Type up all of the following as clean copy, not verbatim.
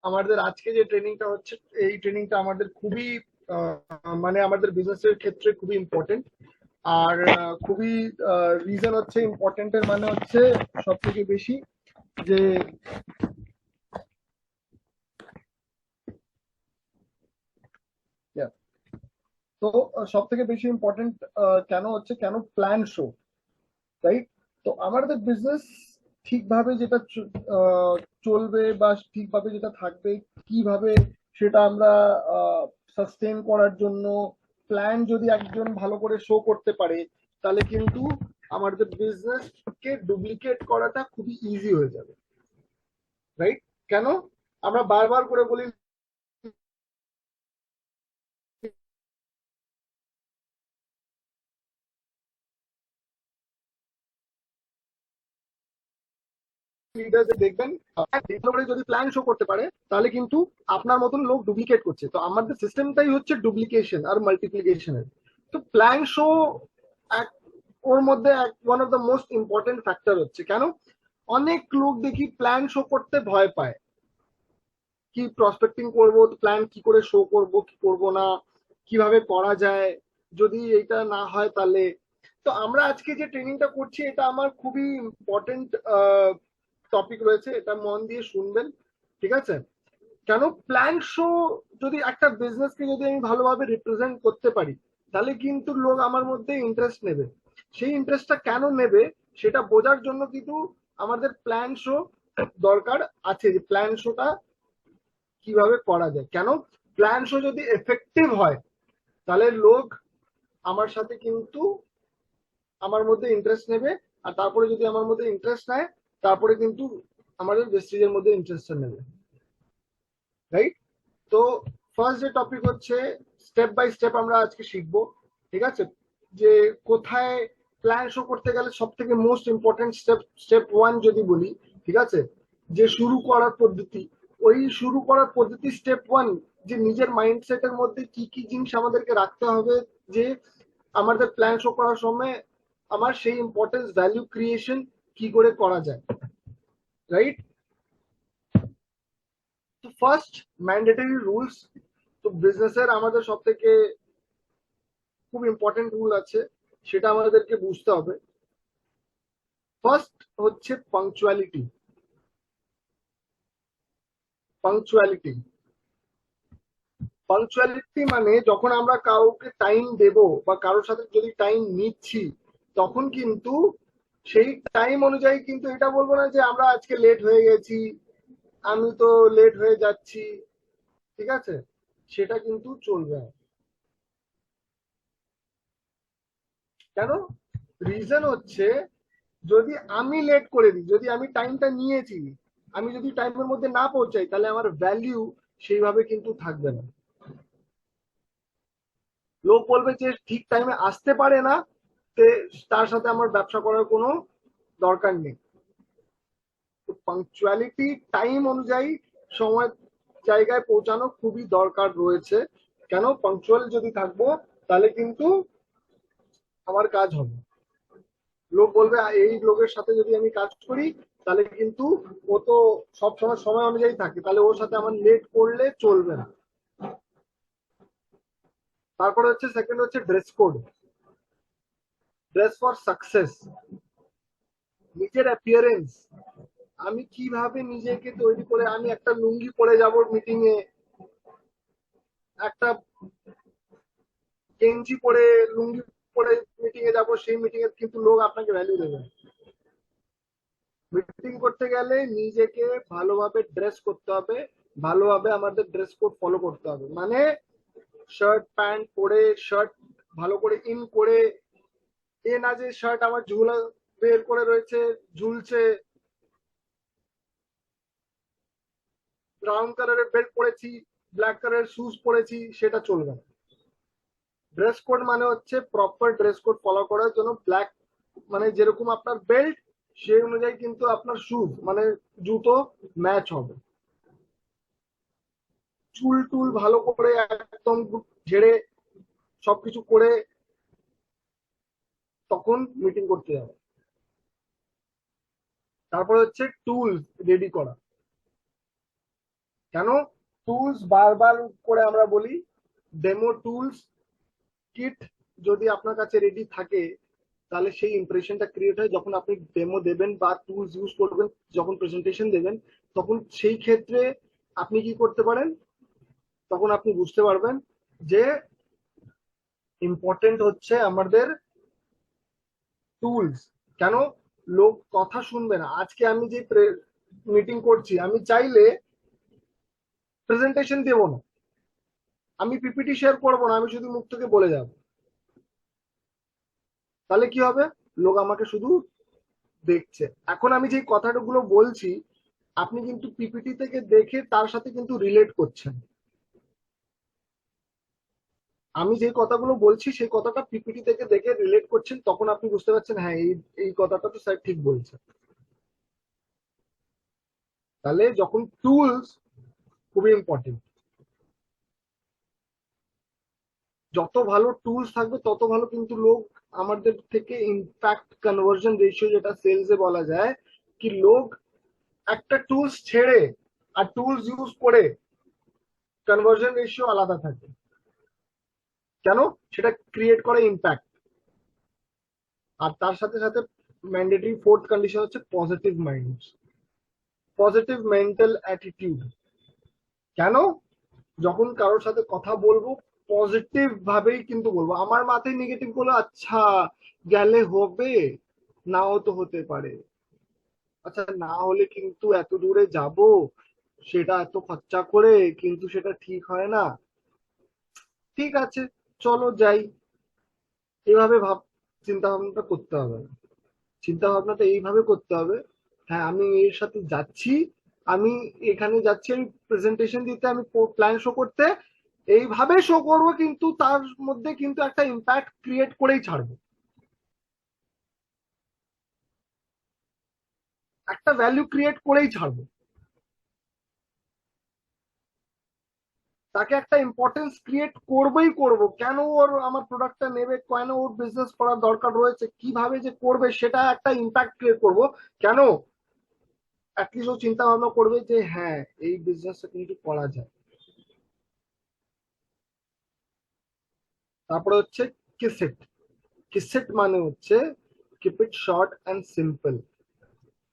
আমাদের আজকে যে ট্রেনিংটা হচ্ছে, এই ট্রেনিংটা আমাদের খুবই মানে আমাদের বিজনেসের ক্ষেত্রে খুবই ইম্পর্টেন্ট। আর খুবই রিজন হচ্ছে ইম্পর্টেন্টের মানে হচ্ছে সব থেকে বেশি যে yeah, তো সব থেকে বেশি ইম্পর্টেন্ট কেন হচ্ছে, কেন প্ল্যান শো, রাইট? তো আমাদের বিজনেস ঠিকভাবে যেটা চলবে বা ঠিকভাবে যেটা থাকবে, কিভাবে সেটা আমরা সাস্টেন করার জন্য প্ল্যান যদি একজন ভালো করে শো করতে পারে, তাহলে কিন্তু আমাদের বিজনেস কে ডুপ্লিকেট করাটা খুবই ইজি হয়ে যাবে, রাইট? কেন আমরা বারবার করে বলি লিডারদের দেখবেন যদি প্ল্যান শো করতে পারে, তাহলে কিন্তু আপনার মতন লোক ডুপ্লিকেট করছে। তো আমাদের সিস্টেমটাই হচ্ছে ডুপ্লিকেশন আর মাল্টিপ্লিকেশনের। তো প্ল্যান শো এক ওর মধ্যে এক one of the most important factor হচ্ছে। কেন অনেক লোক দেখি প্ল্যান শো করতে ভয় পায়, কি প্রসপেক্টিং করব, প্ল্যান কি করে শো করব, কি করব না, কিভাবে করা যায়, যদি এটা না হয় তাহলে। তো আমরা আজকে যে ট্রেনিংটা করছি, এটা আমার খুবই ইম্পর্টেন্ট টপিক রয়েছে, এটা মন দিয়ে শুনবেন, ঠিক আছে? কেন প্ল্যান শো, যদি একটা বিজনেসকে যদি আমি ভালোভাবে রিপ্রেজেন্ট করতে পারি, তাহলে কিন্তু লোক আমার মধ্যে ইন্টারেস্ট নেবে। সেই ইন্টারেস্টটা কেন নেবে সেটা বোঝার জন্য কিন্তু আমাদের প্ল্যান শো দরকার আছে, যে প্ল্যান শোটা কিভাবে করা যায়। কেন প্ল্যান শো যদি এফেক্টিভ হয়, তাহলে লোক আমার সাথে কিন্তু আমার মধ্যে ইন্টারেস্ট নেবে। আর তারপরে যদি আমার মধ্যে ইন্টারেস্ট নেয়, তারপরে কিন্তু আমাদের ভেস্টিজের মধ্যে ইন্টারেস্টটা নেবে, রাইট? তো ফার্স্ট যে টপিক হচ্ছে, স্টেপ বাই স্টেপ আমরা আজকে শিখবো, ঠিক আছে? যে কোথায় প্ল্যান শো করতে গেলে সব থেকে most important step, step one যদি বলি, ঠিক আছে, যে শুরু করার পদ্ধতি। ওই শুরু করার পদ্ধতি স্টেপ ওয়ান, যে নিজের মাইন্ডসেটের মধ্যে কি কি জিনিস আমাদেরকে রাখতে হবে, যে আমাদের প্ল্যান শো করার সময় আমার সেই ইম্পর্টেন্স ভ্যালু ক্রিয়েশন কি করে করা যায়, রাইট? তো ফার্স্ট, ম্যান্ডেটরি রুলস। তো বিজনেসের আমাদের সব থেকে খুব ইম্পর্টেন্ট রুল আছে, সেটা আমাদেরকে বুঝতে হবে। ফার্স্ট হচ্ছে পাংচুয়ালিটি। পাংচুয়ালিটি পাংচুয়ালিটি মানে যখন আমরা কাউকে টাইম দেব বা কারোর সাথে যদি টাইম নিচ্ছি, তখন কিন্তু সেই টাইম অনুযায়ী কিন্তু এটা বলবো না যে আমরা আজকে লেট হয়ে গেছি, আমি তো লেট হয়ে যাচ্ছি, ঠিক আছে? সেটা কিন্তু চলবে না। কেন? রিজন হচ্ছে, যদি আমি লেট করে দিই, যদি আমি টাইমটা নিয়েছি, আমি যদি টাইমের মধ্যে না পৌঁছাই, তাহলে আমার ভ্যালিউ সেইভাবে কিন্তু থাকবে না। লোক বলবে যে ঠিক টাইমে আসতে পারে না, তার সাথে আমার ব্যবসা করার কোনো দরকার নেই। তো পাংচুয়ালিটি, টাইম অনুযায়ী সময় জায়গায় পৌঁছানো খুবই দরকার রয়েছে। কেন পাংচুয়াল যদি থাকবো, তাহলে কিন্তু আমার কাজ হবে। লোক বলবে এই লোকের সাথে যদি আমি কাজ করি, তাহলে কিন্তু ও তো সব সময় সময় অনুযায়ী থাকে, তাহলে ওর সাথে আমার লেট করলে চলবে না। তারপরে হচ্ছে সেকেন্ড হচ্ছে dress code. Dress for success, নিজের অ্যাপিয়ারেন্স। আমি কিভাবে নিজেকে তৈরি করে আমি একটা লুঙ্গি পরে যাব মিটিং এ, একটা গেঞ্জি পরে, লুঙ্গি পরে মিটিং এ যাব, সেই মিটিং এ কিন্তু লোক আপনাকে ভ্যালু দেবে না। মিটিং করতে গেলে নিজেকে ভালোভাবে ড্রেস করতে হবে, ভালোভাবে আমাদের ড্রেস কোড ফলো করতে হবে। মানে শার্ট প্যান্ট পরে, শার্ট ভালো করে ইন করে, এ না যে শার্ট আমার ঝুলা বের করে রয়েছে, ঝুলছে, ব্রাউন কালারের বেল্ট পরেছি, ব্ল্যাক কালারের শুজ পরেছি, সেটা চলবে না। ড্রেস কোড মানে হচ্ছে প্রপার ড্রেস কোড ফলো করার জন্য ব্ল্যাক, মানে যেরকম আপনার বেল্ট, সেই অনুযায়ী কিন্তু আপনার শুজ মানে জুতো ম্যাচ হবে। চুল টুল ভালো করে একদম ঝেড়ে সবকিছু করে তখন মিটিং করতে যাবে। তারপরে হচ্ছে টুলস রেডি করা। কেন টুলস বারবার করে আমরা বলি, ডেমো টুলস কিট যদি আপনার কাছে রেডি থাকে তাহলে সেই ইমপ্রেশনটা ক্রিয়েট হয়। যখন আপনি ডেমো দেবেন বা টুলস ইউজ করবেন, যখন প্রেজেন্টেশন দেবেন, তখন সেই ক্ষেত্রে আপনি কি করতে পারেন, তখন আপনি বুঝতে পারবেন যে ইম্পর্টেন্ট হচ্ছে আমাদের টুলস। কেন লোক কথা শুনবে না। আজকে আমি যে মিটিং করছি, আমি চাইলে প্রেজেন্টেশন দেবো না, আমি পিপিটি শেয়ার করবো না, আমি শুধু মুখ থেকে বলে যাব। তাহলে কি হবে, লোক আমাকে শুধু দেখছে। এখন আমি যে কথাগুলো বলছি আপনি কিন্তু পিপিটি থেকে দেখে তার সাথে কিন্তু রিলেট করছেন। আমি যে কথাগুলো বলছি সেই কথাটা পিপিটি থেকে দেখে রিলেট করছেন, তখন আপনি বুঝতে পারছেন হ্যাঁ এই এই কথাটা তো স্যার ঠিক বলছে। তাহলে যখন টুলস খুবই ইম্পর্টেন্ট, যত ভালো টুলস থাকবে তত ভালো কিন্তু লোক আমাদের থেকে ইনফ্যাক্ট কনভার্জন রেশিও যেটা সেলসে বলা যায়, কি লোক একটা টুলস ছেড়ে আর টুলস ইউজ করে কনভার্জন রেশিও আলাদা থাকে। কেন, সেটা ক্রিয়েট করে ইম্প্যাক্ট। আর তার সাথে সাথে ম্যান্ডেটরি ফোর্থ কন্ডিশন হচ্ছে positive mind, positive mental attitude. কেন, যখন কারোর সাথে কথা বলবো পজিটিভ ভাবেই কিন্তু বলবো। আমার মাথায় নেগেটিভ বলে আচ্ছা গেলে হবে, নাও তো হতে পারে, আচ্ছা না হলে কিন্তু এত দূরে যাব, সেটা এত খরচা করে কিন্তু সেটা ঠিক হয় না, ঠিক আছে চলো যাই, এভাবে চিন্তা ভাবনাটা করতে হবে। চিন্তা ভাবনাটা এইভাবে করতে হবে, হ্যাঁ আমি এর সাথে যাচ্ছি, আমি এখানে যাচ্ছি আমি প্রেজেন্টেশন দিতে, আমি প্ল্যান শো করতে, এইভাবে শো করবো কিন্তু তার মধ্যে কিন্তু একটা ইম্প্যাক্ট ক্রিয়েট করেই ছাড়বো, একটা ভ্যালু ক্রিয়েট করেই ছাড়বো, তাকে একটা ইম্পর্টেন্স ক্রিয়েট করবোই করব। কেন ওর আমার প্রোডাক্টটা নেবে, কেন ওর বিজনেস করার দরকার রয়েছে, কিভাবে যে করবে সেটা একটা ইম্প্যাক্ট ক্রিয়েট করব। কেন, অ্যাটলিস্ট ও চিন্তা ভাবনা করবে যে হ্যাঁ এই বিজনেসটা কিন্তু করা যায়। তারপরে হচ্ছে কিসেট। কিসেট মানে হচ্ছে keep it short and simple.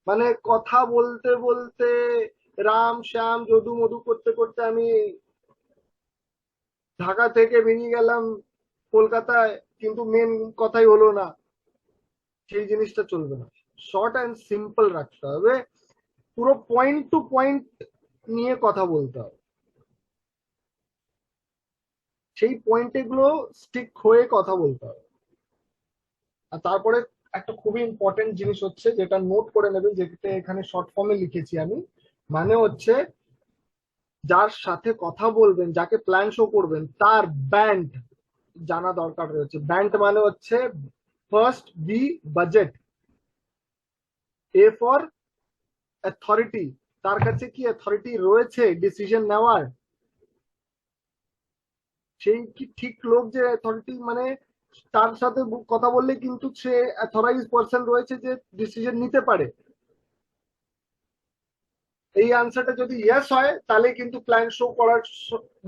মানে কথা বলতে বলতে রাম শ্যাম যদু মধু করতে করতে আমি ঢাকা থেকে বেরিয়ে গেলাম কলকাতায়, কিন্তু মেন কথাই হলো না, সেই জিনিসটা চলবে না। শর্ট অ্যান্ড সিম্পল রাখতে হবে, পুরো পয়েন্ট টু পয়েন্ট নিয়ে কথা বলতে হবে, সেই পয়েন্টে গুলো স্টিক হয়ে কথা বলতে হবে। আর তারপরে একটা খুবই ইম্পর্টেন্ট জিনিস হচ্ছে, যেটা নোট করে নেবে, যেটা এখানে শর্ট ফর্মে লিখেছি আমি, মানে হচ্ছে যার সাথে কথা বলবেন, যাকে প্ল্যান শো করবেন, তার ব্যান্ড জানা দরকার রয়েছে। ব্যান্ড মানে হচ্ছে first B budget, A for authority, তার কাছে কি অথরিটি রয়েছে ডিসিশন নেওয়ার, সেই কি ঠিক লোক যে অথরিটি মানে তার সাথে কথা বললে কিন্তু সে অথরাইজ পার্সন রয়েছে যে ডিসিশন নিতে পারে। এই আনসারটা যদি ইয়েস হয় তাহলে কিন্তু প্ল্যান শো করার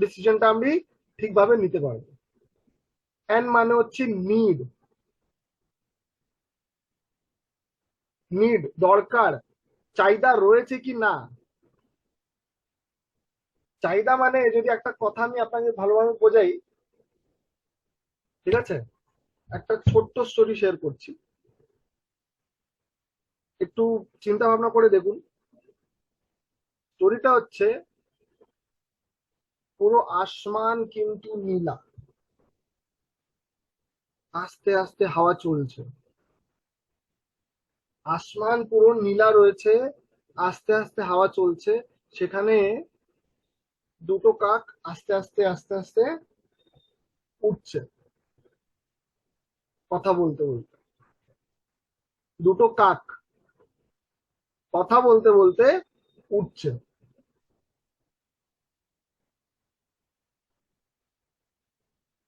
ডিসিশনটা আমি ঠিকভাবে নিতে পারবো। এন মানে হচ্ছে নিড, নিড দরকার, চাহিদা রয়েছে কি না। চাহিদা মানে যদি একটা কথা আমি আপনাকে ভালোভাবে বোঝাই, ঠিক আছে, একটা ছোট্ট স্টোরি শেয়ার করছি, একটু চিন্তা ভাবনা করে দেখুন। স্টোরিটা হচ্ছে পুরো আসমান কিন্তু নীলা, আস্তে আস্তে হাওয়া চলছে, আসমান পুরো নীলা রয়েছে, আস্তে আস্তে হাওয়া চলছে, সেখানে দুটো কাক আস্তে আস্তে আস্তে আস্তে উঠছে কথা বলতে বলতে। দুটো কাক কথা বলতে বলতে উঠছে।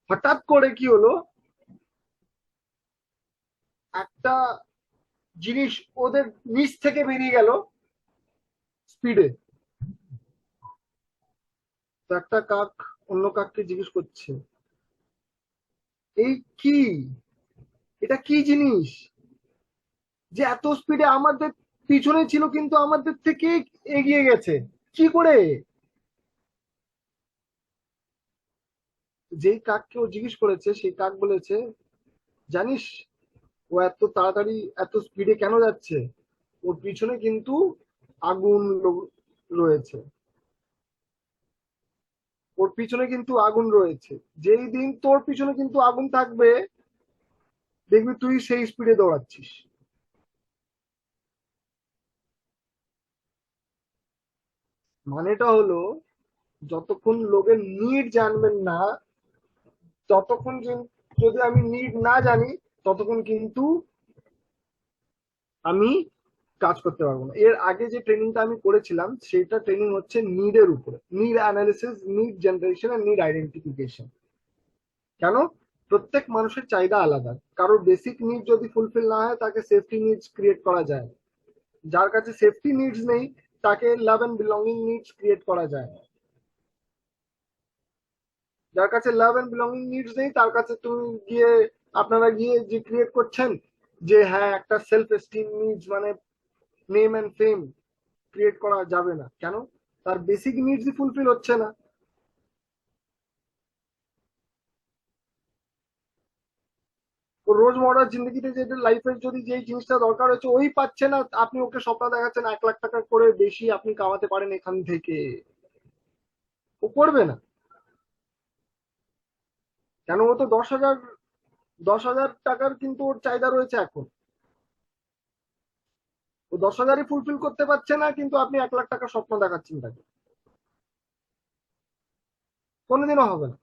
হঠাৎ করে কি হলো, একটা জিনিস ওদের নিচ থেকে বেরিয়ে গেল স্পিডে, তো একটা কাক অন্য কাককে জিজ্ঞেস করছে, এই কি, এটা কি জিনিস যে এত স্পিডে আমাদের পিছনে ছিল কিন্তু আমাদের থেকে এগিয়ে গেছে, কি করে? যেই কাককে ও জিজ্ঞেস করেছে সেই কাক বলেছে, জানিস ও এত তাড়াতাড়ি এত স্পিডে কেন যাচ্ছে? ওর পিছনে কিন্তু আগুন রয়েছে, ওর পিছনে কিন্তু আগুন রয়েছে। যেই দিন তোর পিছনে কিন্তু আগুন থাকবে, দেখবি তুই সেই স্পিডে দৌড়াচ্ছিস। মানেটা হলো, যতক্ষণ লোকের নিড জানবেন না, ততক্ষণ যদি আমি নিড না জানি, ততক্ষণ কিন্তু আমি কাজ করতে পারবো না। এর আগে যে ট্রেনিংটা আমি করেছিলাম সেটা ট্রেনিং হচ্ছে নিডের উপরে, নিড অ্যানালিসিস, নিড জেনারেশন আর নিড আইডেন্টিফিকেশন। কেন? প্রত্যেক মানুষের চাহিদা আলাদা। কারোর বেসিক নিড যদি ফুলফিল না হয়, তাকে সেফটি নিডস ক্রিয়েট করা যায়। যার কাছে সেফটি নিডস নেই, তাকে love and belonging needs create করা যায়। যার কাছে লাভ এন্ড বিলঙ্গিং নিডস নেই, তার কাছে তুমি গিয়ে, আপনারা গিয়ে যে ক্রিয়েট করছেন যে হ্যাঁ একটা সেলফ এস্টিম নিডস মানে নেম এন্ড ফেম ক্রিয়েট করা যাবে না। কেন? তার বেসিক নিডসই ফুলফিল হচ্ছে না। ওর রোজমরার জিন্দগিতে যেটা লাইফের যদি যেই জিনিসটা দরকার হচ্ছে ওই পাচ্ছে না, আপনি ওকে স্বপ্ন দেখাচ্ছেন 1 লাখ টাকা করে বেশি আপনি কামাতে পারেন এখান থেকে, ও করবে না। কেন? ও তো 10,000 টাকার কিন্তু ওর চাহিদা রয়েছে এখন। ও 10,000ই ফুলফিল করতে পারছে না, কিন্তু আপনি 1 লাখ টাকার স্বপ্ন দেখাচ্ছেন তাকে, কোনোদিনও হবে না।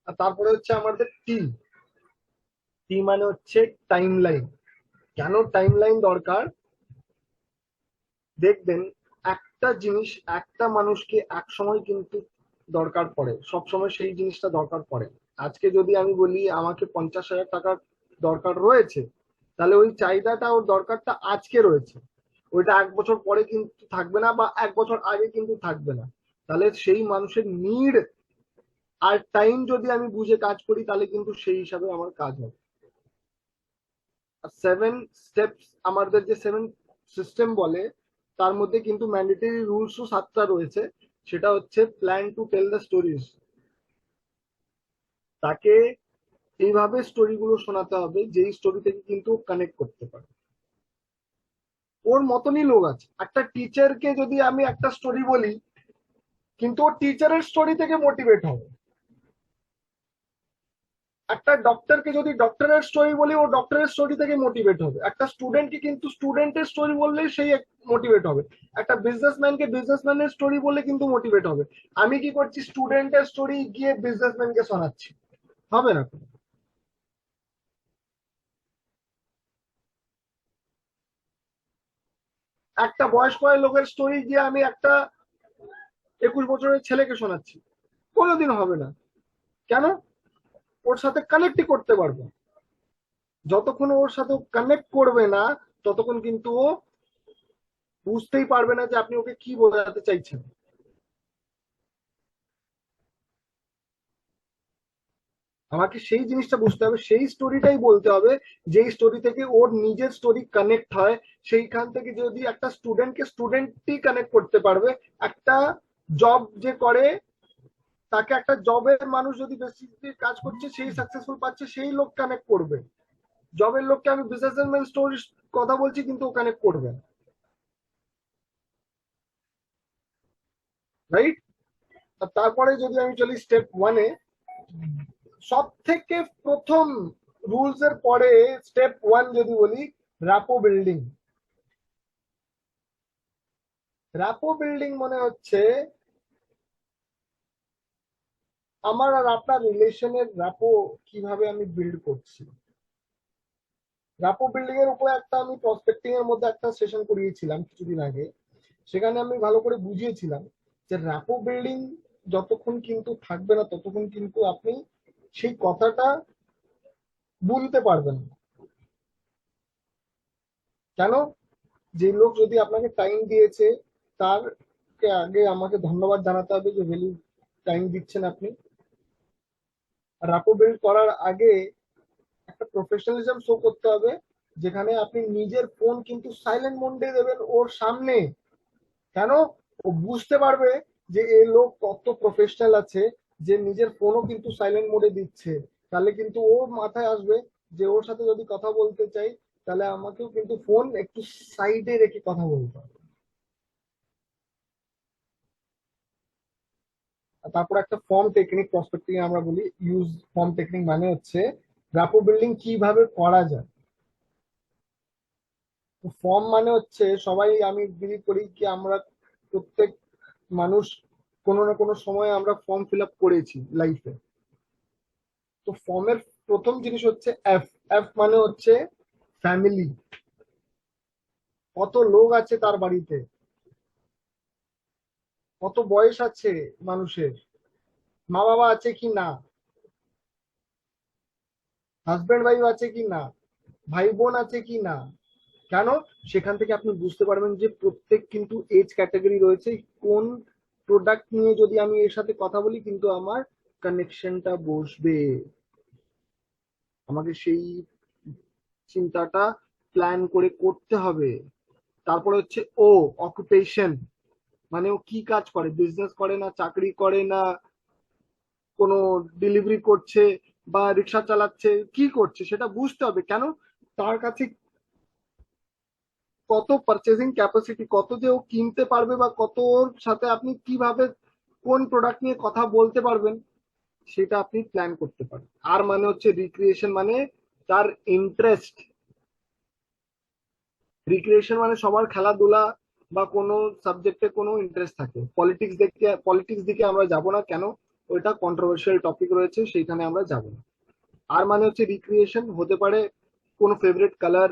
আর তারপরে হচ্ছে আমাদের টি, টি মানে হচ্ছে টাইম লাইন। কেন টাইম লাইন দরকার? দেখবেন, একটা জিনিস একটা মানুষকে এক সময় কিন্তু দরকার পড়ে, সব সময় সেই জিনিসটা দরকার পড়ে। আজকে যদি আমি বলি আমাকে 50,000 টাকার দরকার রয়েছে, তাহলে ওই চাহিদাটা ওর দরকারটা আজকে রয়েছে, ওইটা 1 বছর পরে কিন্তু থাকবে না, বা 1 বছর আগে কিন্তু থাকবে না। তাহলে সেই মানুষের নিড আর টাইম যদি আমি বুঝে কাজ করি, তাহলে কিন্তু সেই হিসাবে আমার কাজ হবে। আর 7 স্টেপস, আমাদের যে 7 সিস্টেম বলে, তার মধ্যে কিন্তু ম্যান্ডেটরি রুলসও 7টা রয়েছে। সেটা হচ্ছে plan to tell the stories. তাকে এইভাবে স্টোরিগুলো শোনাতে হবে যেই স্টোরি থেকে কিন্তু কানেক্ট করতে পারে। ওর মতনই লোক আছে। একটা টিচারকে যদি আমি একটা স্টোরি বলি, কিন্তু ও টিচারের স্টোরি থেকে মোটিভেট হবে। একটা ডক্টরকে যদি ডক্টরের স্টোরি বলি, ও ডক্টরের স্টোরি থেকে মোটিভেট হবে। একটা স্টুডেন্টকে কিন্তু স্টুডেন্টের স্টোরি বললেই সেই মোটিভেট হবে। একটা বিজনেসম্যানকে বিজনেসম্যানের স্টোরি বললে কিন্তু মোটিভেট হবে। আমি কি করছি, স্টুডেন্টের স্টোরি গিয়ে বিজনেসম্যানকে শোনাচ্ছি, হবে না। একটা বয়স্ক লোকের স্টোরি গিয়ে আমি একটা 21 বছরের ছেলেকে শোনাচ্ছি, কোনোদিন হবে না। কেন? ওর সাথে কানেক্টই করতে পারবো। যতক্ষণ ওর সাথে কানেক্ট করবে না, ততক্ষণ কিন্তু ও বুঝতেই পারবে না যে আপনি ওকে কি বোঝাতে চাইছেন। আমাকে সেই জিনিসটা বুঝতে হবে, সেই স্টোরিটাই বলতে হবে, যেই স্টোরি থেকে ওর নিজের স্টোরি কানেক্ট হয়। সেইখান থেকে যদি একটা স্টুডেন্টকে স্টুডেন্টই কানেক্ট করতে পারবে, একটা জব যে করে তাকে, একটা জবের মানুষ যদি বেশি কাজ করছে সেই সাকসেসফুল পাচ্ছে, সেই লোক কানেক্ট করবে। জবের লোককে আমি বিজনেসম্যান স্টোরি কথা বলছি কিন্তু ও কানেক্ট করবে, রাইট? আর তারপরে যদি আমি চলি স্টেপ 1-এ, সব থেকে প্রথম রুলস এর পরে স্টেপ 1 যদি বলি, র্যাপো বিল্ডিং। র্যাপো বিল্ডিং মনে হচ্ছে আমার আর আপনার রিলেশনের র্যাপো কিভাবে আমি বিল্ড করছি। র্যাপো বিল্ডিং এর উপরে একটা আমি প্রসপেক্টিং এর মধ্যে একটা সেশন করিয়েছিলাম কিছুদিন আগে। সেখানে আমি ভালো করে বুঝিয়েছিলাম যে র্যাপো বিল্ডিং যতক্ষণ কিন্তু থাকবে না, ততক্ষণ কিন্তু আপনি সেই কথাটা বলতে পারবেন না। কেন? যে লোক যদি আপনাকে টাইম দিয়েছে, তার আপনাকে আগে আমাকে ধন্যবাদ জানাতে হবে যে ভ্যালু টাইম দিচ্ছেন আপনি। রাপো বিল্ড করার আগে একটা প্রফেশনালিজম শো করতে হবে, যেখানে আপনি নিজের ফোন কিন্তু সাইলেন্ট মোডে দেবেন ওর সামনে। কেন? ও বুঝতে পারবে যে এই লোক কত প্রফেশনাল আছে, যে নিজের ফোনও কিন্তু সাইলেন্ট মোডে দিচ্ছে। তাহলে কিন্তু ওর মাথায় আসবে যে ওর সাথে যদি কথা বলতে চাই, তাহলে আমাকেও কিন্তু ফোন একটু সাইডে রেখে কথা বলতে হবে। আর তারপর একটা ফর্ম টেকনিক প্রসপেক্টিং আমরা বলি, ইউজ ফর্ম টেকনিক মানে হচ্ছে রাপো বিল্ডিং কিভাবে করা যায়। ফর্ম মানে হচ্ছে, সবাই আমি বিলিভ করি কি আমরা প্রত্যেক মানুষ কোনো না কোনো সময় আমরা ফর্ম ফিল আপ করেছি লাইফে। তো ফর্মের প্রথম জিনিস হচ্ছে এফ। এফ মানে হচ্ছে ফ্যামিলি। কত লোক আছে তার বাড়িতে, কত বয়স আছে মানুষের, মা বাবা আছে কি না, হাজবেন্ড ওয়াইফ আছে কি না, ভাই বোন আছে কি না। কেন? সেখান থেকে আপনি বুঝতে পারবেন যে প্রত্যেক কিন্তু এজ ক্যাটাগরি রয়েছে, কোন প্রোডাক্ট নিয়ে যদি আমি এর সাথে কথা বলি কিন্তু আমার কানেকশনটা বসবে। আমাকে সেই চিন্তাটা প্ল্যান করে করতে হবে। তারপরে হচ্ছে ও, অকুপেশন, মানে ও কি কাজ করে, বিজনেস করে না চাকরি করে না কোনো ডেলিভারি করছে বা রিক্সা চালাচ্ছে, কি করছে সেটা বুঝতে হবে। কেন? তার কাছে কত পারচেজিং ক্যাপাসিটি, কত যে ও কিনতে পারবে বা কত ওর সাথে আপনি কিভাবে কোন প্রোডাক্ট নিয়ে কথা বলতে পারবেন, সেটা আপনি প্ল্যান করতে পারেন। আর মানে হচ্ছে রিক্রিয়েশন, মানে তার ইন্টারেস্ট। রিক্রিয়েশন মানে সবার খেলাধুলা বা কোনো সাবজেক্টে কোনো ইন্টারেস্ট থাকে। পলিটিক্স দিকে আমরা যাব না, কেন? ওইটা কন্ট্রোভার্সিয়াল টপিক রয়েছে, সেইখানে আমরা যাব না। আর মানে হচ্ছে রিক্রিয়েশন হতে পারে কোনো ফেভারিট কালার,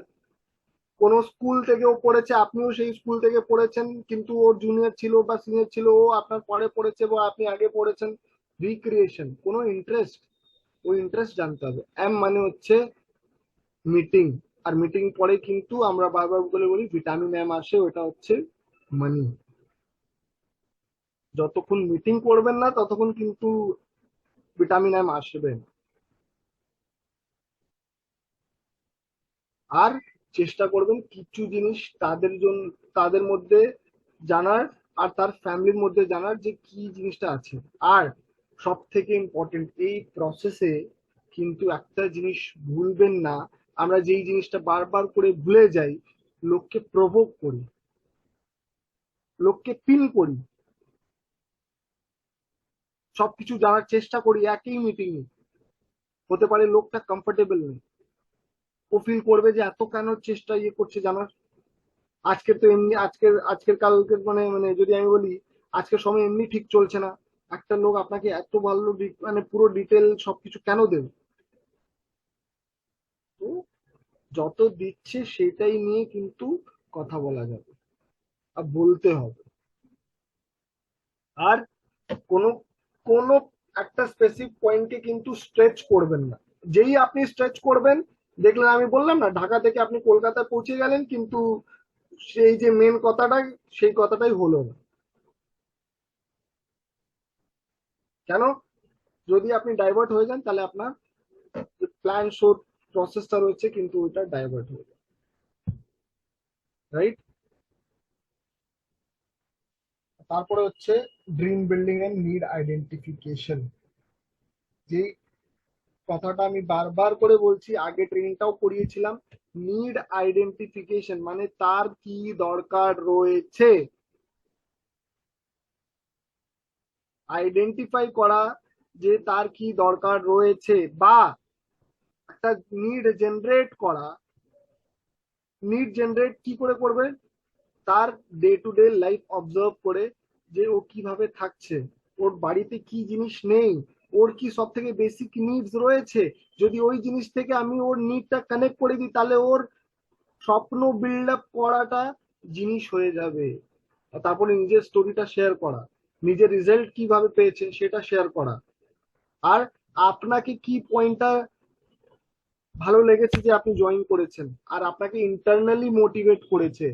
কোনো স্কুল থেকে ও পড়েছে, আপনিও সেই স্কুল থেকে পড়েছেন কিন্তু ওর জুনিয়র ছিল বা সিনিয়র ছিল, ও আপনার পরে পড়েছে বা আপনি আগে পড়েছেন। রিক্রিয়েশন কোনো ইন্টারেস্ট, ওই ইন্টারেস্ট জানতে হবে। এম মানে হচ্ছে মিটিং। আর মিটিং পরে কিন্তু আমরা বারবার বলে বলি ভিটামিন এম আসে, ওটা হচ্ছে মানি। যতক্ষণ মিটিং করবেন না ততক্ষণ কিন্তু ভিটামিন এম আসবে না। আর চেষ্টা করবেন কিছু জিনিস তাদের জন্য, তাদের মধ্যে জানার, আর তার ফ্যামিলির মধ্যে জানার যে কি জিনিসটা আছে। আর সব থেকে ইম্পর্টেন্ট এই প্রসেসে কিন্তু একটা জিনিস ভুলবেন না, আমরা যেই জিনিসটা বারবার করে ভুলে যাই, লোককে প্রভোক করি, লোককে পিন করি, সবকিছু জানার চেষ্টা করি একই মিটিং এ। হতে পারে লোকটা কমফোর্টেবল নেই, ও ফিল করবে যে এত কেন চেষ্টা করছে জানার। আজকের তো এমনি, আজকের কালকের মানে মানে যদি আমি বলি আজকের সময় এমনি ঠিক চলছে না, একটা লোক আপনাকে এত ভালো মানে পুরো ডিটেল সবকিছু কেন দেবে? তো যত দিচ্ছে সেটাই নিয়ে কিন্তু কথা বলা যাবে আর বলতে হবে। আর কোনো কোনো একটা স্পেসিফিক পয়েন্টকে কিন্তু স্ট্রেচ করবেন না। যেই আপনি স্ট্রেচ করবেন, দেখলেন আমি বললাম না, ঢাকা থেকে আপনি কলকাতায় পৌঁছে গেলেন কিন্তু সেই যে মেন কথাটাই, সেই কথাটাই হলো না। কেন? যদি আপনি ডাইভার্ট হয়ে যান তাহলে আপনার যে প্ল্যান শো প্রসেসটা রয়েছে কিন্তু ওইটা ডাইভার্ট হয়ে যায়। রাইট? তারপরে হচ্ছে dream building and need identification. যে কথাটা আমি বারবার করে বলছি, আগে ট্রেনিংটাও করিয়েছিলাম। নিড আইডেন্টিফিকেশন মানে তার কি দরকার রয়েছে, আইডেন্টিফাই করা যে তার কি দরকার রয়েছে, বা একটা নিড জেনারেট করা। নিড জেনারেট কি করে করবে? তার day to day life observe করে, যে ও কিভাবে থাকছে, ওর বাড়িতে কি জিনিস নেই, ওর কি সব থেকে বেসিক নিডস রয়েছে। যদি ওই জিনিস থেকে আমি ওর নিডটা কানেক্ট করে দিই, তাহলে ওর স্বপ্ন বিল্ড আপ করাটা জিনিস হয়ে যাবে। আর তারপরে নিজের স্টোরিটা শেয়ার করা, নিজের রেজাল্ট কিভাবে পেয়েছে সেটা শেয়ার করা। আর আপনাকে কি পয়েন্টটা ভালো লেগেছে যে আপনি জয়েন করেছেন, আর আপনাকে ইন্টারনালি মোটিভেট করেছে,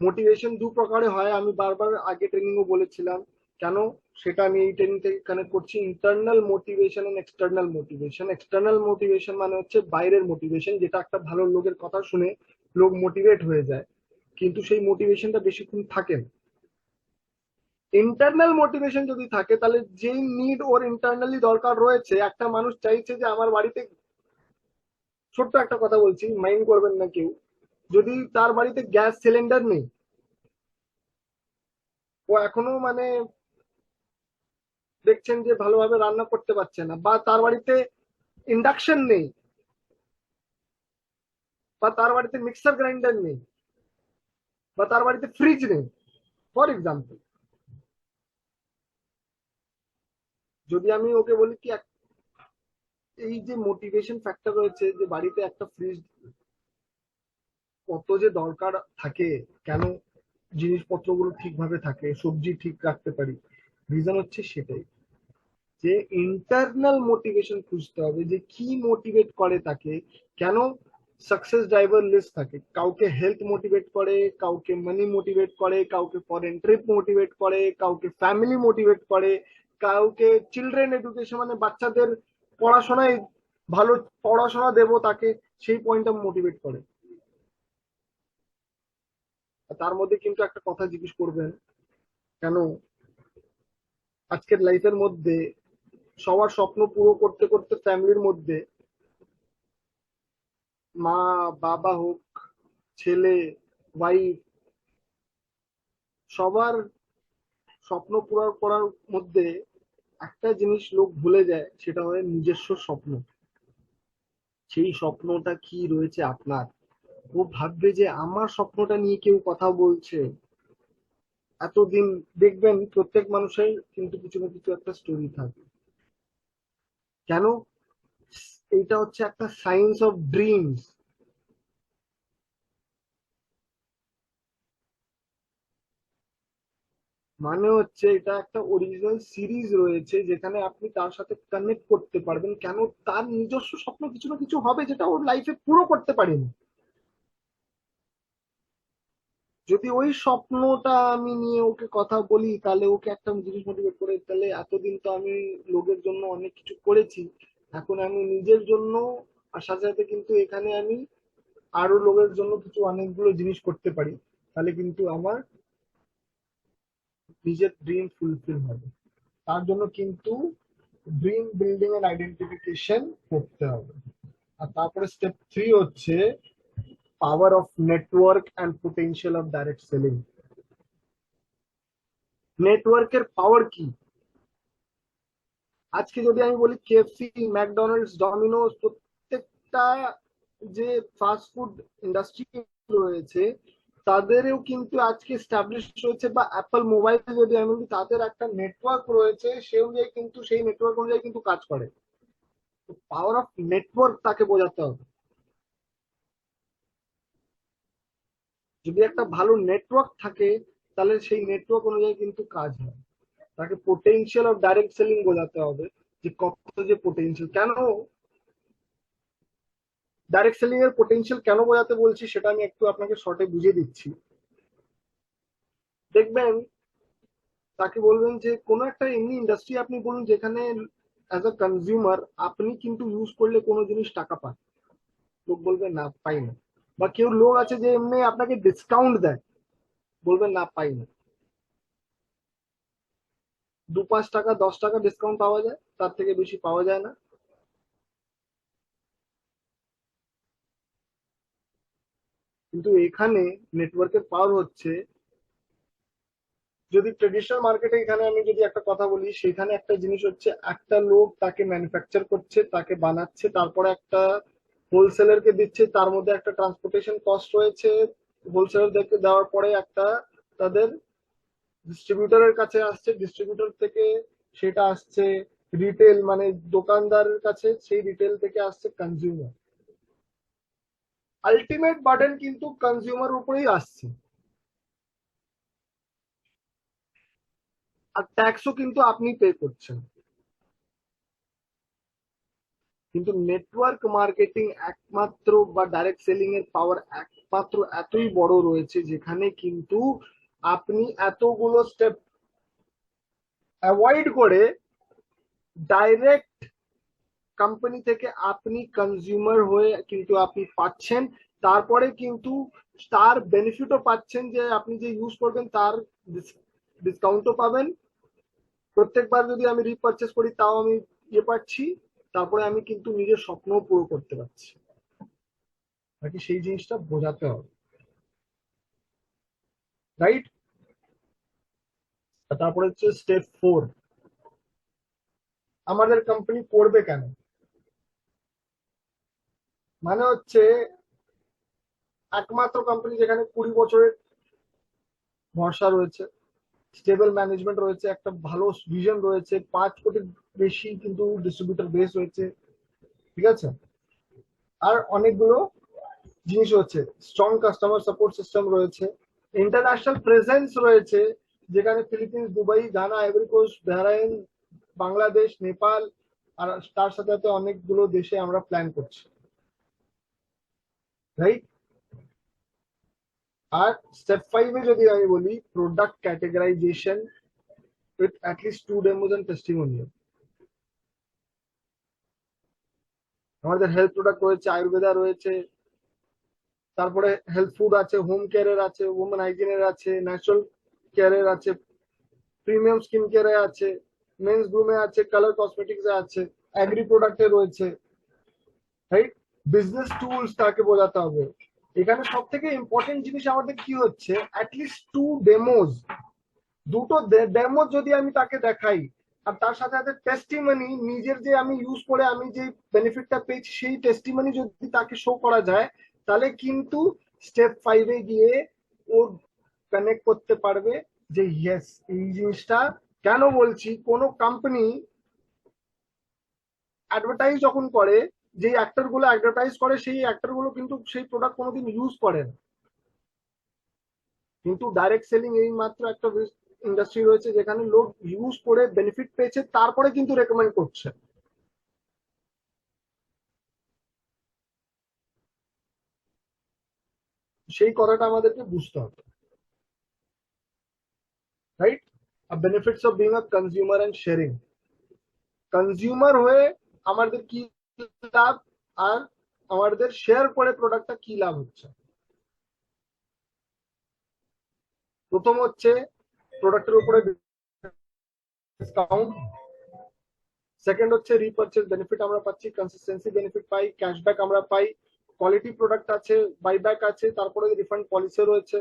মোটিভেশন দু প্রকারে হয়, আমি বারবার আগে ট্রেনিংও বলেছিলাম কেন, সেটা আমি এই ট্রেনিং থেকে কানেক্ট করছি। Internal motivation and external motivation. External motivation মানে হচ্ছে বাইরের মোটিভেশন, যেটা একটা ভালো লোকের কথা শুনে লোক মোটিভেট হয়ে যায়, কিন্তু সেই মোটিভেশনটা বেশিক্ষণ থাকে না। ইন্টারনাল মোটিভেশন যদি থাকে, তাহলে যেই নিড ওর ইন্টারনালি দরকার রয়েছে, একটা মানুষ চাইছে যে আমার বাড়িতে, ছোট্ট একটা কথা বলছি, মাইন্ড করবেন না কেউ, যদি তার বাড়িতে গ্যাস সিলিন্ডার নেই, ও এখনো মানে দেখছেন যে ভালোভাবে রান্না করতে পারছে না, বা তার বাড়িতে ইন্ডাকশন নেই, বা তার বাড়িতে মিক্সার গ্রাইন্ডার নেই, বা তার বাড়িতে ফ্রিজ নেই, ফর এক্সাম্পল, যদি আমি ওকে বলি কি এই যে মোটিভেশন ফ্যাক্টর রয়েছে যে বাড়িতে একটা ফ্রিজ কত যে দরকার থাকে, কেন জিনিসপত্রগুলো ঠিকভাবে থাকে, সবজি ঠিক রাখতে পারি, রিজন হচ্ছে সেটাই, যে ইন্টারনাল মোটিভেশন খুঁজতে হবে, যে কি মোটিভেট করে তাকে। কেন সাকসেস ড্রাইভার লিস্ট থাকে, কাউকে হেলথ মোটিভেট করে, কাউকে মানি মোটিভেট করে, কাউকে ফরেন ট্রিপ মোটিভেট করে, কাউকে ফ্যামিলি মোটিভেট করে, কাউকে চিলড্রেন এডুকেশন মানে বাচ্চাদের পড়াশোনায় ভালো পড়াশোনা দেবো তাকে, সেই পয়েন্টটা মোটিভেট করে। তার মধ্যে কিন্তু একটা কথা জিজ্ঞেস করবেন, কেন আজকের লাইফের মধ্যে সবার স্বপ্ন পুরো করতে করতে ফ্যামিলির মধ্যে মা বাবা হোক, ছেলে, ওয়াইফ, সবার স্বপ্ন পুরো করার মধ্যে একটা জিনিস লোক ভুলে যায়, সেটা হয় নিজস্ব স্বপ্ন। সেই স্বপ্নটা কি রয়েছে আপনার, ও ভাববে যে আমার স্বপ্নটা নিয়ে কেউ কথা বলছে এতদিন। দেখবেন প্রত্যেক মানুষের কিন্তু কিছু না কিছু একটা স্টোরি থাকে, কেন, এইটা হচ্ছে একটা সায়েন্স অফ ড্রিমস। মানে হচ্ছে এটা একটা অরিজিনাল সিরিজ রয়েছে, যেখানে আপনি তার সাথে কানেক্ট করতে পারবেন, কেন তার নিজস্ব স্বপ্ন কিছু না কিছু হবে যেটা ওর লাইফে পুরো করতে পারেনি। যদি ওই স্বপ্নটা আমি নিয়ে ওকে কথা বলি, তাহলে ওকে একটা জিনিস মোটিভেট করে, তাহলে এতদিন তো আমি লোকের জন্য অনেক কিছু করেছি, এখন আমি নিজের জন্য, আর সাথে সাথে কিন্তু এখানে আমি আরো লোকের জন্য কিছু অনেকগুলো জিনিস করতে পারি, তাহলে কিন্তু আমার নিজের ড্রিম ফুলফিল হবে। তার জন্য কিন্তু ড্রিম বিল্ডিং এন্ড আইডেন্টিফিকেশন করতে হবে। আর তারপরে স্টেপ 3 হচ্ছে power of network and potential of direct selling. নেটওয়ার্কের পাওয়ার কি, আজকে যদি আমি বলি কেএফসি, ম্যাকডোনাল্ডস, ডমিনোস, প্রত্যেকটা যে ফাস্ট ফুড ইন্ডাস্ট্রি রয়েছে, তাদেরও কিন্তু আজকে স্টাবলিশ রয়েছে, বা অ্যাপল মোবাইল যদি আমি বলি, তাদের একটা নেটওয়ার্ক রয়েছে, সে অনুযায়ী কিন্তু সেই নেটওয়ার্ক অনুযায়ী কিন্তু কাজ করে। পাওয়ার অফ নেটওয়ার্ক তাকে বোঝাতে হবে। যদি একটা ভালো নেটওয়ার্ক থাকে, তাহলে সেই নেটওয়ার্ক অনুযায়ী কিন্তু কাজ হয়। তাকে পোটেনশিয়াল অফ ডাইরেক্ট সেলিং বোঝাতে হবে, যে কত যে পোটেনশিয়াল। কেন ডাইরেক্ট সেলিং এর পোটেনশিয়াল কেন বোঝাতে বলছি, সেটা আমি একটু আপনাকে শর্টে বুঝিয়ে দিচ্ছি। দেখবেন, তাকে বলবেন যে কোনো একটা এমনি ইন্ডাস্ট্রি আপনি বলুন যেখানে অ্যাজ আ কনজিউমার আপনি কিন্তু ইউজ করলে কোনো জিনিস টাকা পান, লোক বলবে না পাই না। বা কেউ লোক আছে যে এমনি আপনাকে ডিসকাউন্ট দেয়, বলবেন না পাই না। 2-5 টাকা 10 টাকা ডিসকাউন্ট পাওয়া যায়, তার থেকে বেশি পাওয়া যায় না। কিন্তু এখানে নেটওয়ার্কের পাওয়ার হচ্ছে, যদি ট্রেডিশনাল মার্কেটে এখানে আমি যদি একটা কথা বলি, সেখানে একটা জিনিস হচ্ছে একটা লোক তাকে ম্যানুফ্যাকচার করছে, তাকে বানাচ্ছে, তারপরে একটা হোলসেলারকে দিচ্ছে, তার মধ্যে একটা ট্রান্সপোর্টেশন কস্ট রয়েছে, হোলসেলারদেরকে দেওয়ার পরে একটা তাদের ডিস্ট্রিবিউটরের কাছে আসছে, ডিস্ট্রিবিউটর থেকে সেটা আসছে রিটেল মানে দোকানদারের কাছে, সেই রিটেল থেকে আসছে কনজিউমার। আলটিমেট বার্ডেন কিন্তু কনজিউমার উপরেই আসছে, আর ট্যাক্সও কিন্তু আপনি পে করছেন। কিন্তু নেটওয়ার্ক মার্কেটিং একমাত্র, বা ডাইরেক্ট সেলিং এর পাওয়ার একমাত্র এতই বড় রয়েছে যেখানে কিন্তু আপনি এতগুলো স্টেপ অ্যাভয়েড করে ডাইরেক্ট কোম্পানি থেকে আপনি কনজিউমার হয়ে কিন্তু আপনি পাচ্ছেন, তারপরে কিন্তু তার বেনিফিটও পাচ্ছেন যে আপনি যে ইউজ করবেন তার ডিসকাউন্টও পাবেন, প্রত্যেকবার যদি আমি রিপারচেস করি তাও আমি ইয়ে পাচ্ছি, তারপরে আমি কিন্তু নিজের স্বপ্নও পুরো করতে পারছি। বাকি সেই জিনিসটা বোঝাতে হবে, রাইট? তারপরে হচ্ছে স্টেপ 4, আমাদের কোম্পানি করবে কেন, মানে হচ্ছে একমাত্র কোম্পানি যেখানে 20 বছরের ভরসা রয়েছে, স্টেবল ম্যানেজমেন্ট রয়েছে, একটা ভালো ভিশন রয়েছে, 5 কোটির বেশি কিন্তু ডিস্ট্রিবিউটর বেস রয়েছে, ঠিক আছে, আর অনেকগুলো জিনিস হচ্ছে স্ট্রং কাস্টমার সাপোর্ট সিস্টেম রয়েছে, ইন্টারন্যাশনাল প্রেজেন্স রয়েছে, যেখানে Philippines, Dubai, Ghana, Ivory Coast, Bahrain, Bangladesh, Nepal, আর তার সাথে সাথে অনেকগুলো দেশে আমরা প্ল্যান করছি, রাইট? আর স্টেপ 5 এ যদি আমি বলি, product categorization with at least 2 demos and testimonial. আমাদের হেলথ প্রোডাক্ট রয়েছে, আয়ুর্বেদা রয়েছে, তারপরে হেলথ ফুড আছে, হোম কেয়ারের আছে, ওমেন হাইজিনের আছে, ন্যাচারাল কেয়ারের আছে, প্রিমিয়াম স্কিন কেয়ারে আছে, মেন্স গ্রুমে আছে, কালার কসমেটিক্স এ আছে, অ্যাগ্রি প্রোডাক্টে রয়েছে, রাইট? বিজনেস টুলস তাকে বোঝাতে হবে। এখানে সব থেকে ইম্পর্টেন্ট জিনিস আমাদের কি হচ্ছে, অ্যাটলিস্ট 2 ডেমোজ, দুটো ডেমো যদি আমি তাকে দেখাই, আর তার সাথে সাথে টেস্টিমনি, নিজের যে আমি ইউজ করে আমি যে বেনিফিটটা পেয়েছি সেই টেস্টিমনি যদি তাকে শো করা যায়, তাহলে কিন্তু স্টেপ 5 এ গিয়ে ও কানেক্ট করতে পারবে যে ইয়েস এই জিনিসটা। কেন বলছি, কোনো কোম্পানি অ্যাডভার্টাইজ যখন করে, যে অ্যাক্টর গুলো অ্যাডভার্টাইজ করে সেই অ্যাক্টর গুলো কিন্তু সেই প্রোডাক্ট কোনোদিন ইউজ করে না, কিন্তু ডাইরেক্ট সেলিং এই মাত্র একটা ইন্ডাস্ট্রি রয়েছে যেখানে লোক ইউজ করে বেনিফিট পেয়েছে তারপরে কিন্তু রেকমেন্ড করছে। সেই কথাটা আমাদেরকে বুঝতে হবে, right? Benefits of being a consumer and sharing, consumer হয়ে আমাদের কি লাভ, আর আমাদের শেয়ার করে প্রোডাক্টটা কি লাভ হচ্ছে। প্রথম হচ্ছে প্রোডাক্টের উপরে ডিসকাউন্ট, সেকেন্ড হচ্ছে রিপারচেজ বেনিফিট আমরা পাচ্ছি, কনসিস্টেন্সি বেনিফিট পাই, ক্যাশব্যাক আমরা পাই, কোয়ালিটি প্রোডাক্ট আছে, বাইব্যাক আছে, তারপরে রিফান্ড পলিসি রয়েছে,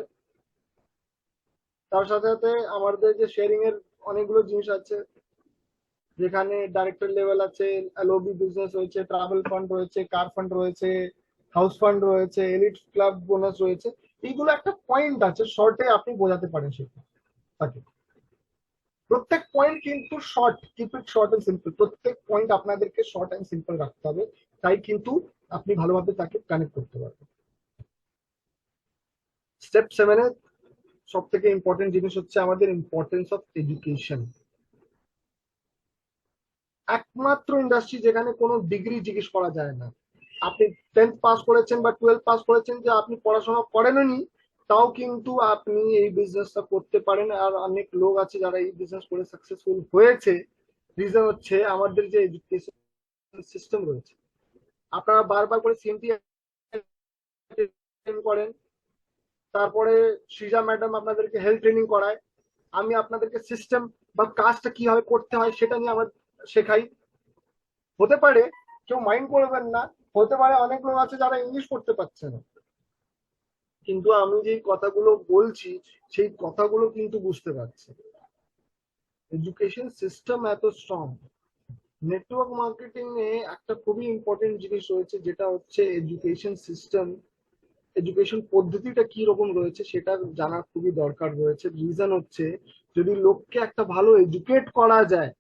তার সাথে সাথে আমাদের যে শেয়ারিং এর অনেকগুলো জিনিস আছে, যেখানে ডাইরেক্টর লেভেল আছে, এলওবি বিজনেস রয়েছে, ট্রাভেল ফান্ড রয়েছে, কার ফান্ড রয়েছে, হাউস ফান্ড রয়েছে, এলিট ক্লাব বোনাস রয়েছে। এইগুলো একটা পয়েন্ট আছে, শর্টে আপনি বোঝাতে পারেন সেটা তাকে। প্রত্যেক পয়েন্ট কিন্তু short, keep it short and simple, প্রত্যেক পয়েন্ট আপনাদেরকে শর্ট এন্ড সিম্পল রাখতে হবে, তাই কিন্তু আপনি ভালোভাবে তাকে কানেক্ট করতে পারবেন। স্টেপ 7 এ সব থেকে ইম্পর্টেন্ট জিনিস হচ্ছে আমাদের ইম্পর্টেন্স অফ এডুকেশন। একমাত্র ইন্ডাস্ট্রি যেখানে কোনো ডিগ্রি জিজ্ঞেস করা যায় না, আপনি 10th পাস করেছেন বা 12th পাস করেছেন, যে আপনি পড়াশোনা করেননি, তাও কিন্তু আপনি এই বিজনেসটা করতে পারেন। আর অনেক লোক আছে যারা এই বিজনেস করে সাকসেসফুল হয়েছে, রিজন হচ্ছে আমাদের যে এডুকেশন সিস্টেম রয়েছে। আপনারা বারবার করে সিএমপি করেন, তারপরে সৃজা ম্যাডাম আপনাদেরকে হেলথ ট্রেনিং করায়, আমি আপনাদেরকে সিস্টেম বা কাজটা কিভাবে করতে হয় সেটা নিয়ে আমার শেখাই। হতে পারে কেউ মাইন্ড করবেন না, হতে পারে অনেক লোক আছে যারা ইংলিশ পড়তে পারছে না, কিন্তু আমি যে কথাগুলো বলছি সেই কথাগুলো কিন্তু বুঝতে পারছে। এডুকেশন সিস্টেম এত স্ট্রং। নেটওয়ার্ক মার্কেটিং এ একটা খুবই ইম্পর্টেন্ট জিনিস রয়েছে, যেটা হচ্ছে এডুকেশন সিস্টেম, এডুকেশন পদ্ধতিটা কি রকম রয়েছে সেটা জানা খুবই দরকার রয়েছে। রিজন হচ্ছে যদি লোককে একটা ভালো এডুকেট করা যায়,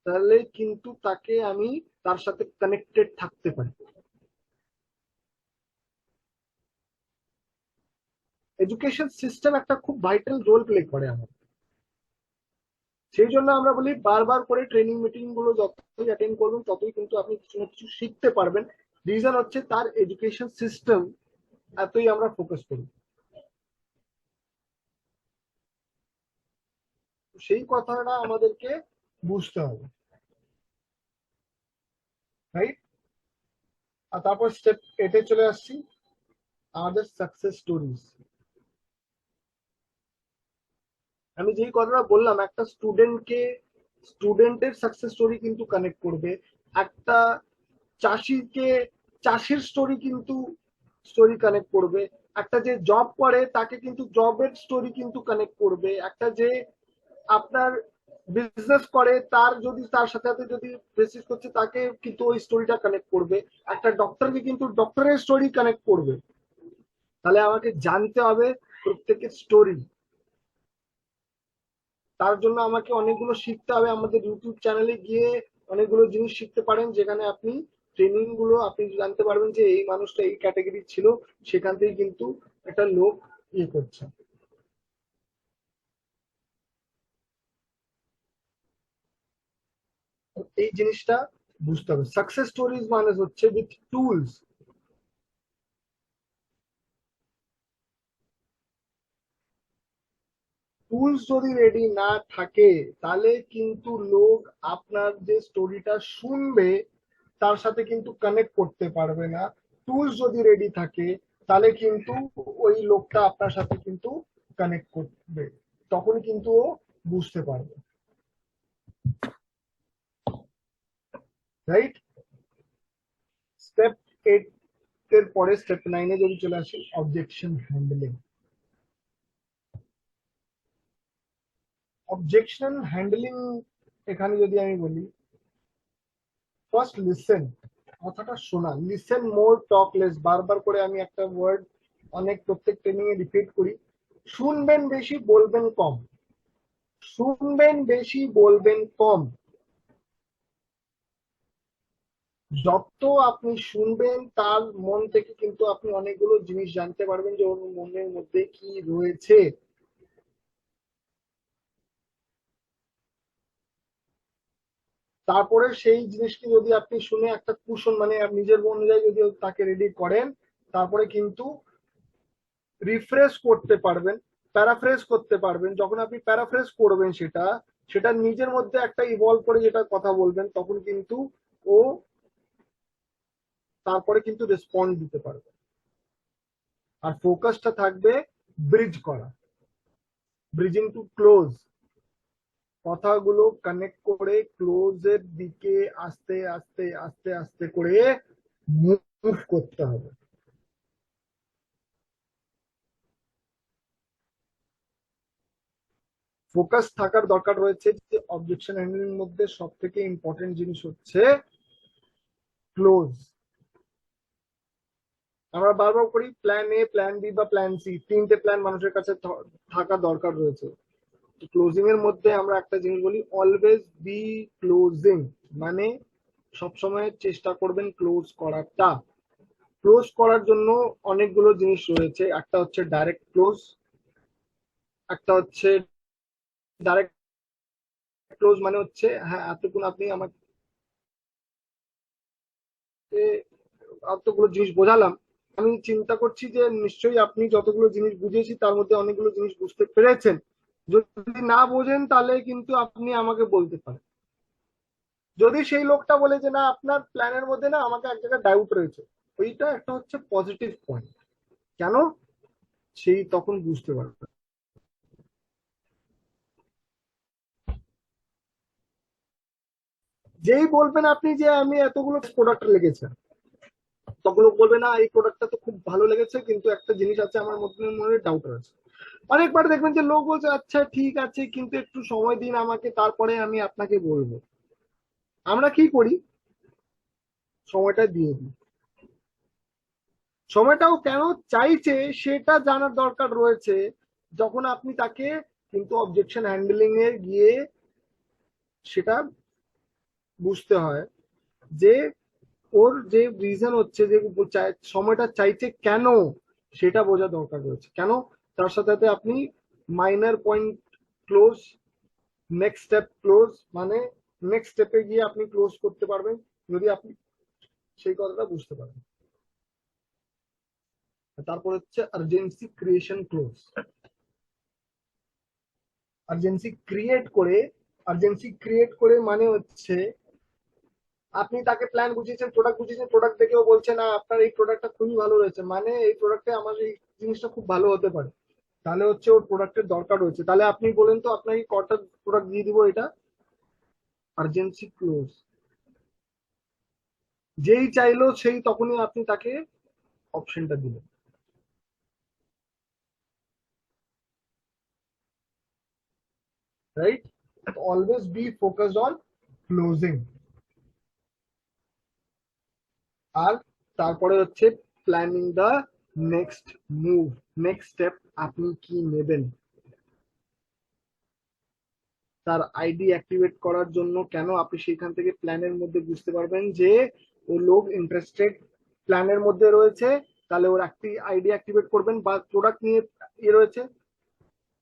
তাহলে কিন্তু তাকে আমি তার সাথে কানেক্টেড থাকতে পারি। এডুকেশন সিস্টেম একটা খুব ভাইটাল রোল প্লে করে আমার, সেই জন্য আমরা বলি বারবার করে ট্রেনিং মিটিং গুলো যতই অ্যাটেন্ড করবেন ততই কিন্তু আপনি কিছু না কিছু শিখতে পারবেন। রিজন হচ্ছে তার এডুকেশন সিস্টেম এতই আমরা ফোকাস করি। সেই কথাটা আমাদেরকে বুঝতে হবে, রাইট? আর তারপর স্টেপ এটে চলে আসছি, আমাদের সাকসেস স্টোরিজ। আমি যেই কথাটা বললাম, একটা স্টুডেন্টের সাকসেস স্টোরি কিন্তু কানেক্ট করবে, একটা চাষিকে চাষের স্টোরি কিন্তু স্টোরি কানেক্ট করবে, একটা যে জব করে তাকে কিন্তু জবের স্টোরি কিন্তু কানেক্ট করবে, একটা যে আপনার বিজনেস করে তার যদি তার সাথে সাথে যদি বেসিস করছে তাকে কিন্তু ওই স্টোরিটা কানেক্ট করবে, একটা ডক্টরকে কিন্তু ডক্টরের স্টোরি কানেক্ট করবে। তাহলে আমাকে জানতে হবে প্রত্যেকের স্টোরি। তার জন্য আমাকে অনেকগুলো শিখতে হবে। আমাদের ইউটিউব চ্যানেলে গিয়ে অনেকগুলো জিনিস শিখতে পারেন, যেখানে আপনি ট্রেনিং গুলো আপনি জানতে পারবেন যে এই মানুষটা এই ক্যাটাগরি ছিল, সেখান থেকে কিন্তু একটা লোক ইয়ে করছে। এই জিনিসটা বুঝতে হবে। সাকসেস স্টোরিজ মানে হচ্ছে উইথ টুলস। টুলস যদি রেডি না থাকে, তাহলে কিন্তু লোক আপনার যে স্টোরিটা শুনবে তার সাথে কিন্তু কানেক্ট করতে পারবে না। টুলস যদি রেডি থাকে, তাহলে কিন্তু ওই লোকটা আপনার সাথে কিন্তু কানেক্ট করবে, তখন কিন্তু ও বুঝতে পারবে, রাইট? স্টেপ 8 এর পরে স্টেপ 9 যদি চলে আসি, অবজেকশন হ্যান্ডলিং। অবজেকশন হ্যান্ডলিং এখানে যদি আমি বলি, ফার্স্ট লিসেন, কথাটা শোনা। লিসেন মোর টক লেস, বারবার করে আমি একটা ওয়ার্ড অনেক প্রত্যেক ট্রেনিং এ রিপিট করি, শুনবেন বেশি বলবেন কম। শুনবেন বেশি বলবেন কম। যত আপনি শুনবেন তার মন থেকে কিন্তু আপনি অনেকগুলো জিনিস জানতে পারবেন যে ওর মনের মধ্যে কি রয়েছে। তারপরে সেই জিনিসকে যদি আপনি শুনে একটা কুশন মানে নিজের অনুযায়ী যদি তাকে রেডি করেন, তারপরে কিন্তু রিফ্রেশ করতে পারবেন, প্যারাফ্রেজ করতে পারবেন। যখন আপনি প্যারাফ্রেজ করবেন সেটা সেটা নিজের মধ্যে একটা ইভলভ করে যেটা কথা বলবেন, তখন কিন্তু ও তারপরে কিন্তু রেসপন্ড দিতে পারবে। আর ফোকাসটা থাকবে ব্রিজ করা, ব্রিজিং টু ক্লোজ, কথাগুলো কানেক্ট করে ক্লোজের দিকে আস্তে আস্তে আস্তে আস্তে করে মুভ করতে হবে। ফোকাস থাকার দরকার রয়েছে। যে অবজেকশন হ্যান্ডলিং মধ্যে সব থেকে ইম্পর্টেন্ট জিনিস হচ্ছে ক্লোজ। আমরা বারবার করি প্ল্যান এ, প্ল্যান বি বা প্ল্যান সি, তিনটে প্ল্যান মানুষের কাছে থাকা দরকার রয়েছে। ক্লোজিং এর মধ্যে আমরা একটা জিনিস বলি, অলওয়েজ বি ক্লোজিং, মানে সবসময় চেষ্টা করবেন ক্লোজ করাটা। ক্লোজ করার জন্য অনেকগুলো জিনিস রয়েছে। একটা হচ্ছে ডাইরেক্ট ক্লোজ, একটা হচ্ছে ডাইরেক্ট ক্লোজ মানে হচ্ছে হ্যাঁ এতক্ষণ আপনি আমাকে এতগুলো জিনিস বোঝালাম, আমি চিন্তা করছি যে নিশ্চয়ই আপনি যতগুলো জিনিস বুঝিয়েছি তার মধ্যে অনেকগুলো জিনিস বুঝতে পেরেছেন। যদি না বোঝেন তাহলে কিন্তু আপনি আমাকে বলতে পারেন। যদি সেই লোকটা বলে যে না আপনার প্ল্যানের মধ্যে না আমাকে এক জায়গায় ডাউট রয়েছে, ওইটা একটা হচ্ছে পজিটিভ পয়েন্ট। কেন? সেই তখন বুঝতে পারবে। যেই বলবেন আপনি যে আমি এতগুলো প্রোডাক্ট লেগেছে, তখন লোক বলবে না এই প্রোডাক্টটা তো খুব ভালো লেগেছে, কিন্তু একটা জিনিস আছে আমার মধ্যে মনে ডাউট আছে। অনেকবার দেখবেন যে লোক বলছে আচ্ছা ঠিক আছে কিন্তু একটু সময় দিন আমাকে, তারপরে আমি আপনাকে বলবো। আমরা কি করি? সময়টা দিয়ে দিই। সময়টাও কেন চাইছে সেটা জানার দরকার রয়েছে। যখন আপনি তাকে কিন্তু অবজেকশন হ্যান্ডলিং এ গিয়ে সেটা বুঝতে হয় যে ওর যে রিজন হচ্ছে যে সময়টা চাইছে কেন, সেটা বোঝা দরকার রয়েছে। কেন? তার সাথে সাথে আপনি minor point close, next step close, মানে নেক্সট স্টেপে গিয়ে আপনি ক্লোজ করতে পারবেন যদি আপনি সেই কথাটা বুঝতে পারেন, তারপর হচ্ছে urgency creation close. Urgency create করে মানে হচ্ছে আপনি তাকে প্ল্যান বুঝিয়েছেন, প্রোডাক্ট দেখেও বলছে না আপনার এই প্রোডাক্টটা খুবই ভালো রয়েছে, মানে এই প্রোডাক্টে আমার এই জিনিসটা খুব ভালো হতে পারে, তাহলে হচ্ছে ওর প্রোডাক্টের দরকার রয়েছে, তাহলে আপনি বলেন তো আপনাকে কটা প্রোডাক্ট দিয়ে দিব, এটা আর্জেন্সি ক্লোজ। যেই চাইলো সেই তখনই আপনি তাকে অপশনটা দিলেন, right? Always be focused on closing. আর তারপরে হচ্ছে planning the next move, next step আপনি কি নেবেন। তার আইডি অ্যাক্টিভেট করার জন্য কেন, আপনি সেইখান থেকে প্ল্যানের মধ্যে বুঝতে পারবেন যে ও লোক ইন্টারেস্টেড প্ল্যানের মধ্যে রয়েছে, তাহলে ওর একটি আইডি অ্যাক্টিভেট করবেন। বা প্রোডাক্ট নিয়ে রয়েছে,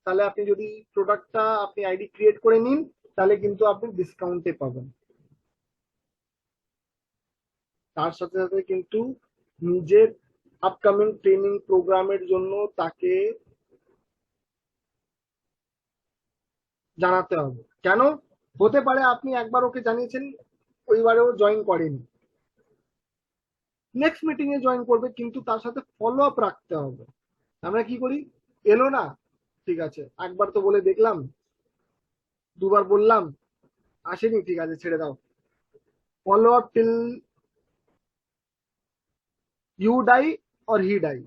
তাহলে আপনি যদি প্রোডাক্টটা আপনি আইডি ক্রিয়েট করে নিন, তাহলে কিন্তু আপনি ডিসকাউন্টে পাবেন। তার সাথে সাথে কিন্তু নিজের আপকামিং ট্রেনিং প্রোগ্রামের জন্য তাকে জানাতে হবে। কেন? হতে পারে আপনি একবার ওকে জানিয়েছেন, ওইবারেও জয়েন করেনি, নেক্সট মিটিং এ জয়েন করবে, কিন্তু তার সাথে ফলো আপ রাখতে হবে। আমরা কি করি, এলো না, ঠিক আছে একবার তো বলে দেখলাম, দুবার বললাম, আসেনি, ঠিক আছে ছেড়ে দাও, follow up till you die or he die.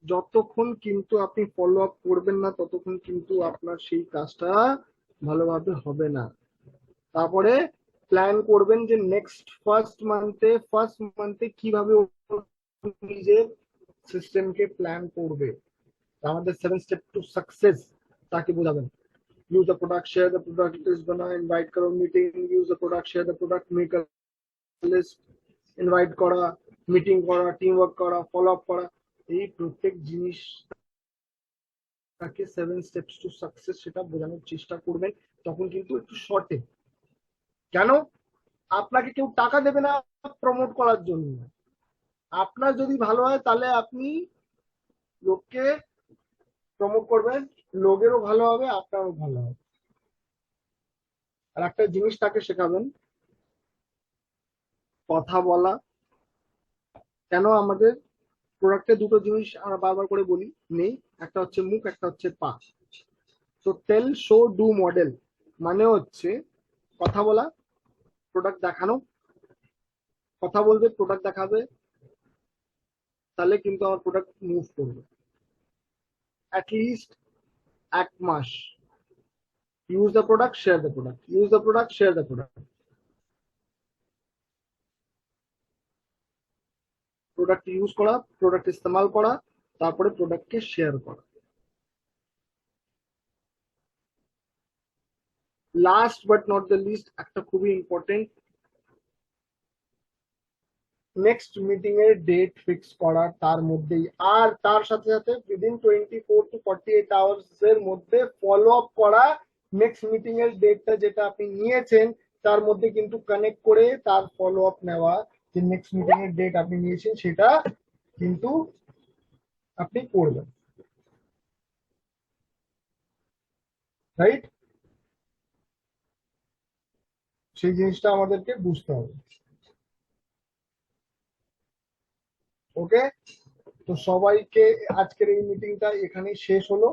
যতক্ষণ কিন্তু আপনি ফলো আপ করবেন না, ততক্ষণ কিন্তু আপনার সেই কাজটা ভালোভাবে হবে না। তারপরে প্ল্যান করবেন যে নেক্সট ফার্স্ট মান্থে কিভাবে নিজের সিস্টেমকে প্ল্যান করবে। আমাদের 7 স্টেপ টু সাকসেস তাকে বোঝাবেন। use the product, share the product, list bana, invite karo meeting, use the product, share the product, make a list, invite করা, মিটিং করা, টিম ওয়ার্ক করা, ফলো আপ করা, এই প্রত্যেক জিনিসটাকে 7 স্টেপস টু সাকসেস সেটা বোঝানোর চেষ্টা করবেন। তখন কিন্তু একটু শর্টে, কেন, আপনাকে কেউ টাকা দেবে না প্রমোট করার জন্য, আপনার যদি ভালো হয় তাহলে আপনি লোককে প্রমোট করবেন, লোকেরও ভালো হবে, আপনারও ভালো হবে। আর একটা জিনিস তাকে শেখাবেন, কথা বলা। কেন আমাদের প্রোডাক্টে দুটো জিনিস আমরা বারবার করে বলি নেই, একটা হচ্ছে মুখ, একটা হচ্ছে পা। তো টেল শো ডু মডেল মানে হচ্ছে কথা বলা, প্রোডাক্ট দেখানো, কথা বলবে, প্রোডাক্ট দেখাবে, তাহলে কিন্তু আমার প্রোডাক্ট মুভ করবে। অ্যাটলিস্ট 1 মাস use the product, share the product, use the product, share the product, product use করা, প্রোডাক্ট ইস্তেমাল করা, তারপরে প্রোডাক্টকে শেয়ার করা। Last but not the least, একটা খুবই ইম্পর্টেন্ট, নেক্সট মিটিং এর ডেট ফিক্স করা তার মধ্যেই, আর তার সাথে সাথে উইদিন 24 to 48 আওয়ার্স এর মধ্যে ফলো আপ করা। নেক্সট মিটিং এর ডেটটা যেটা আপনি নিয়েছেন তার মধ্যে কিন্তু কানেক্ট করে তার ফলো আপ নেওয়া, যে নেক্সট মিটিং এর ডেট আপনি নিয়েছেন সেটা কিন্তু আপনি করবেন, রাইট? সেই জিনিসটা আমাদেরকে বুঝতে হবে। ওকে, তো সবাইকে আজকের এই মিটিংটা এখানেই শেষ হলো।